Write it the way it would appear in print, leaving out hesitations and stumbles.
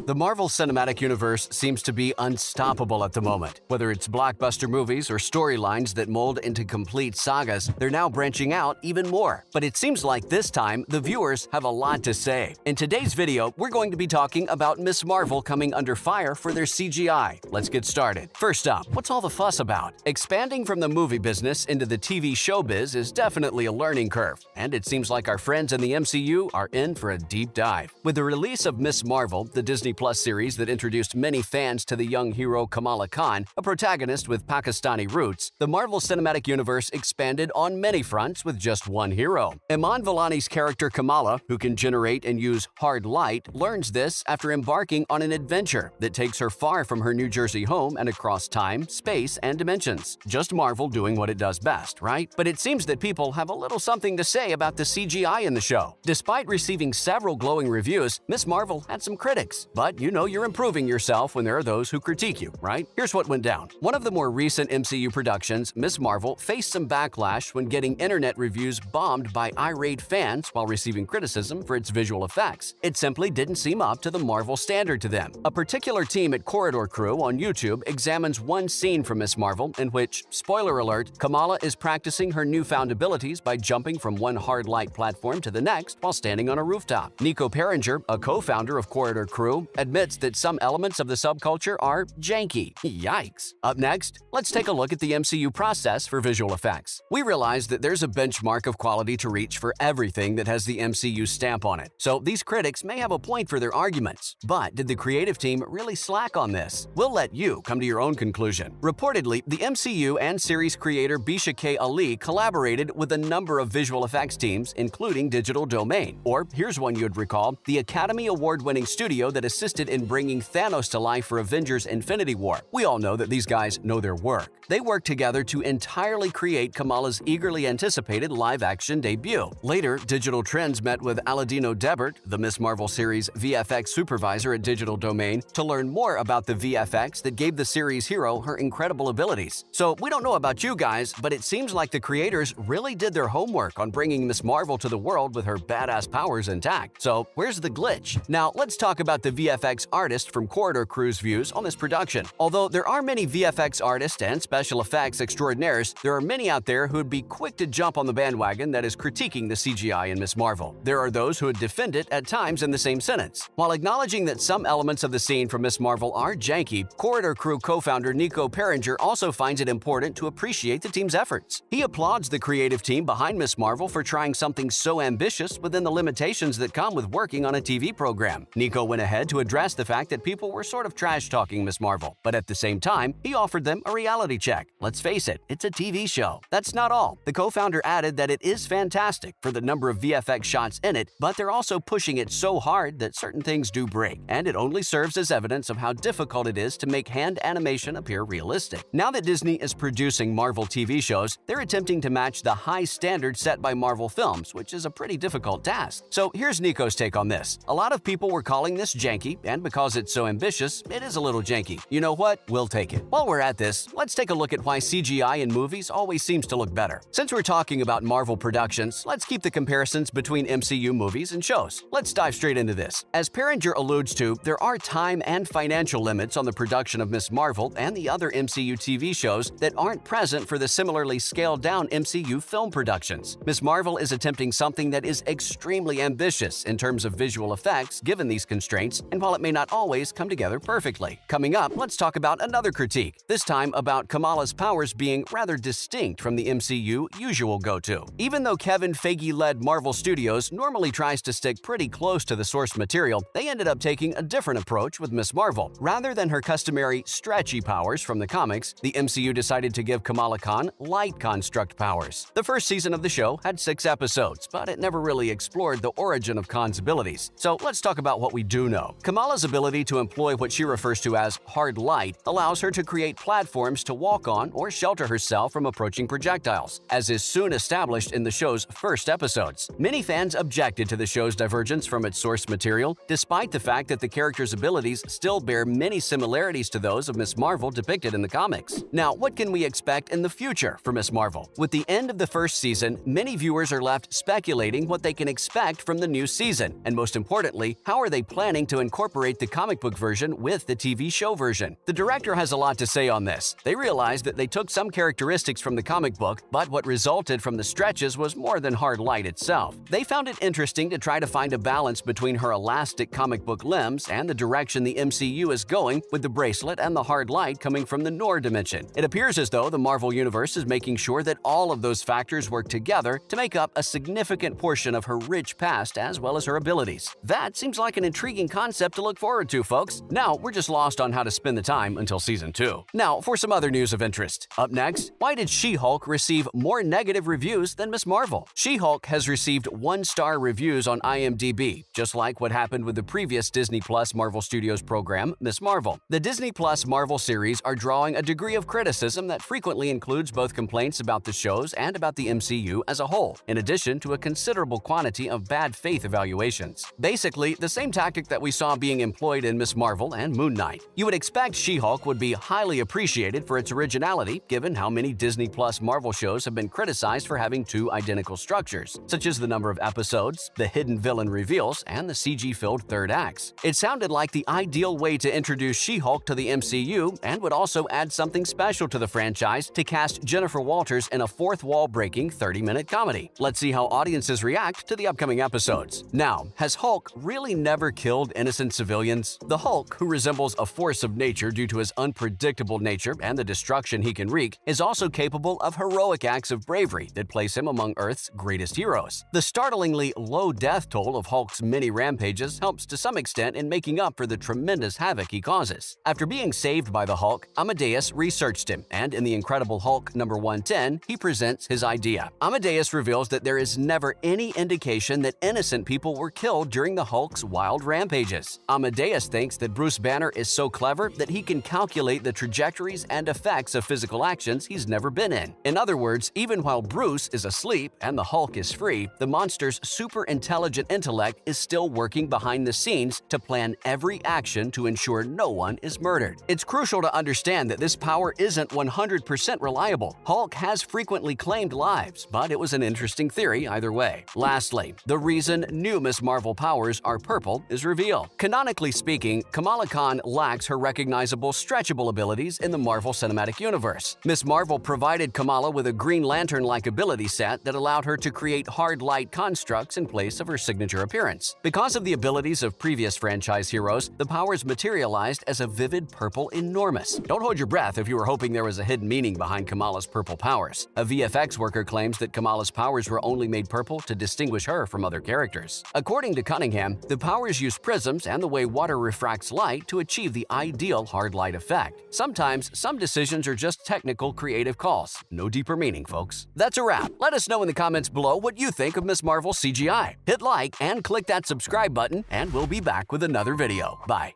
The Marvel Cinematic Universe seems to be unstoppable at the moment. Whether it's blockbuster movies or storylines that mold into complete sagas, they're now branching out even more. But it seems like this time, the viewers have a lot to say. In today's video, we're going to be talking about Ms. Marvel coming under fire for their CGI. Let's get started. First up, what's all the fuss about? Expanding from the movie business into the TV showbiz is definitely a learning curve, and it seems like our friends in the MCU are in for a deep dive. With the release of Ms. Marvel, the Disney Plus series that introduced many fans to the young hero Kamala Khan, a protagonist with Pakistani roots, the Marvel Cinematic Universe expanded on many fronts with just one hero. Iman Vellani's character Kamala, who can generate and use hard light, learns this after embarking on an adventure that takes her far from her New Jersey home and across time, space, and dimensions. Just Marvel doing what it does best, right? But it seems that people have a little something to say about the CGI in the show. Despite receiving several glowing reviews, Ms. Marvel had some critics. But you know you're improving yourself when there are those who critique you, right? Here's what went down. One of the more recent MCU productions, Ms. Marvel, faced some backlash when getting internet reviews bombed by irate fans while receiving criticism for its visual effects. It simply didn't seem up to the Marvel standard to them. A particular team at Corridor Crew on YouTube examines one scene from Ms. Marvel in which, spoiler alert, Kamala is practicing her newfound abilities by jumping from one hard light platform to the next while standing on a rooftop. Nico Perringer, a co-founder of Corridor Crew, admits that some elements of the subculture are janky. Yikes. Up next, let's take a look at the MCU process for visual effects. We realize that there's a benchmark of quality to reach for everything that has the MCU stamp on it, so these critics may have a point for their arguments. But did the creative team really slack on this? We'll let you come to your own conclusion. Reportedly, the MCU and series creator Bisha K. Ali collaborated with a number of visual effects teams, including Digital Domain. Or here's one you'd recall, the Academy Award-winning studio that assisted in bringing Thanos to life for Avengers Infinity War. We all know that these guys know their work. They worked together to entirely create Kamala's eagerly anticipated live-action debut. Later, Digital Trends met with Aladino Debert, the Ms. Marvel series VFX supervisor at Digital Domain, to learn more about the VFX that gave the series hero her incredible abilities. So we don't know about you guys, but it seems like the creators really did their homework on bringing Ms. Marvel to the world with her badass powers intact. So where's the glitch? Now let's talk about the VFX artist from Corridor Crew's views on this production. Although there are many VFX artists and special effects extraordinaires, there are many out there who would be quick to jump on the bandwagon that is critiquing the CGI in Ms. Marvel. There are those who would defend it at times in the same sentence. While acknowledging that some elements of the scene from Ms. Marvel are janky, Corridor Crew co-founder Nico Perringer also finds it important to appreciate the team's efforts. He applauds the creative team behind Ms. Marvel for trying something so ambitious within the limitations that come with working on a TV program. Nico went ahead to address the fact that people were sort of trash-talking Ms. Marvel, but at the same time, he offered them a reality check. Let's face it, it's a TV show. That's not all. The co-founder added that it is fantastic for the number of VFX shots in it, but they're also pushing it so hard that certain things do break, and it only serves as evidence of how difficult it is to make hand animation appear realistic. Now that Disney is producing Marvel TV shows, they're attempting to match the high standard set by Marvel films, which is a pretty difficult task. So here's Nico's take on this. A lot of people were calling this janky, and because it's so ambitious, it is a little janky. You know what? We'll take it. While we're at this, let's take a look at why CGI in movies always seems to look better. Since we're talking about Marvel productions, let's keep the comparisons between MCU movies and shows. Let's dive straight into this. As Perringer alludes to, there are time and financial limits on the production of Ms. Marvel and the other MCU TV shows that aren't present for the similarly scaled-down MCU film productions. Ms. Marvel is attempting something that is extremely ambitious in terms of visual effects given these constraints, and while it may not always come together perfectly. Coming up, let's talk about another critique, this time about Kamala's powers being rather distinct from the MCU usual go-to. Even though Kevin Feige-led Marvel Studios normally tries to stick pretty close to the source material, they ended up taking a different approach with Ms. Marvel. Rather than her customary stretchy powers from the comics, the MCU decided to give Kamala Khan light construct powers. The first season of the show had 6 episodes, but it never really explored the origin of Khan's abilities. So let's talk about what we do know. Kamala's ability to employ what she refers to as hard light allows her to create platforms to walk on or shelter herself from approaching projectiles, as is soon established in the show's first episodes. Many fans objected to the show's divergence from its source material, despite the fact that the character's abilities still bear many similarities to those of Ms. Marvel depicted in the comics. Now, what can we expect in the future for Ms. Marvel? With the end of the first season, many viewers are left speculating what they can expect from the new season, and most importantly, how are they planning to incorporate incorporate the comic book version with the TV show version. The director has a lot to say on this. They realized that they took some characteristics from the comic book, but what resulted from the stretches was more than hard light itself. They found it interesting to try to find a balance between her elastic comic book limbs and the direction the MCU is going with the bracelet and the hard light coming from the Noor dimension. It appears as though the Marvel Universe is making sure that all of those factors work together to make up a significant portion of her rich past as well as her abilities. That seems like an intriguing concept to look forward to, folks. Now, we're just lost on how to spend the time until Season 2. Now, for some other news of interest. Up next, why did She-Hulk receive more negative reviews than Ms. Marvel? She-Hulk has received 1-star reviews on IMDb, just like what happened with the previous Disney Plus Marvel Studios program, Ms. Marvel. The Disney Plus Marvel series are drawing a degree of criticism that frequently includes both complaints about the shows and about the MCU as a whole, in addition to a considerable quantity of bad faith evaluations. Basically, the same tactic that we saw being employed in Ms. Marvel and Moon Knight. You would expect She-Hulk would be highly appreciated for its originality, given how many Disney Plus Marvel shows have been criticized for having two identical structures, such as the number of episodes, the hidden villain reveals, and the CG-filled third acts. It sounded like the ideal way to introduce She-Hulk to the MCU and would also add something special to the franchise to cast Jennifer Walters in a fourth-wall-breaking 30-minute comedy. Let's see how audiences react to the upcoming episodes. Now, has Hulk really never killed innocent civilians? The Hulk, who resembles a force of nature due to his unpredictable nature and the destruction he can wreak, is also capable of heroic acts of bravery that place him among Earth's greatest heroes. The startlingly low death toll of Hulk's many rampages helps to some extent in making up for the tremendous havoc he causes. After being saved by the Hulk, Amadeus researched him, and in The Incredible Hulk number 110, he presents his idea. Amadeus reveals that there is never any indication that innocent people were killed during the Hulk's wild rampages. Amadeus thinks that Bruce Banner is so clever that he can calculate the trajectories and effects of physical actions he's never been in. In other words, even while Bruce is asleep and the Hulk is free, the monster's super intelligent intellect is still working behind the scenes to plan every action to ensure no one is murdered. It's crucial to understand that this power isn't 100% reliable. Hulk has frequently claimed lives, but it was an interesting theory either way. Lastly, the reason new Ms. Marvel powers are purple is revealed. Canonically speaking, Kamala Khan lacks her recognizable stretchable abilities in the Marvel Cinematic Universe. Ms. Marvel provided Kamala with a Green Lantern-like ability set that allowed her to create hard light constructs in place of her signature appearance. Because of the abilities of previous franchise heroes, the powers materialized as a vivid purple enormous. Don't hold your breath if you were hoping there was a hidden meaning behind Kamala's purple powers. A VFX worker claims that Kamala's powers were only made purple to distinguish her from other characters. According to Cunningham, the powers use prisms and the way water refracts light to achieve the ideal hard light effect. Sometimes, some decisions are just technical creative calls. No deeper meaning, folks. That's a wrap. Let us know in the comments below what you think of Ms. Marvel CGI. Hit like and click that subscribe button, and we'll be back with another video. Bye.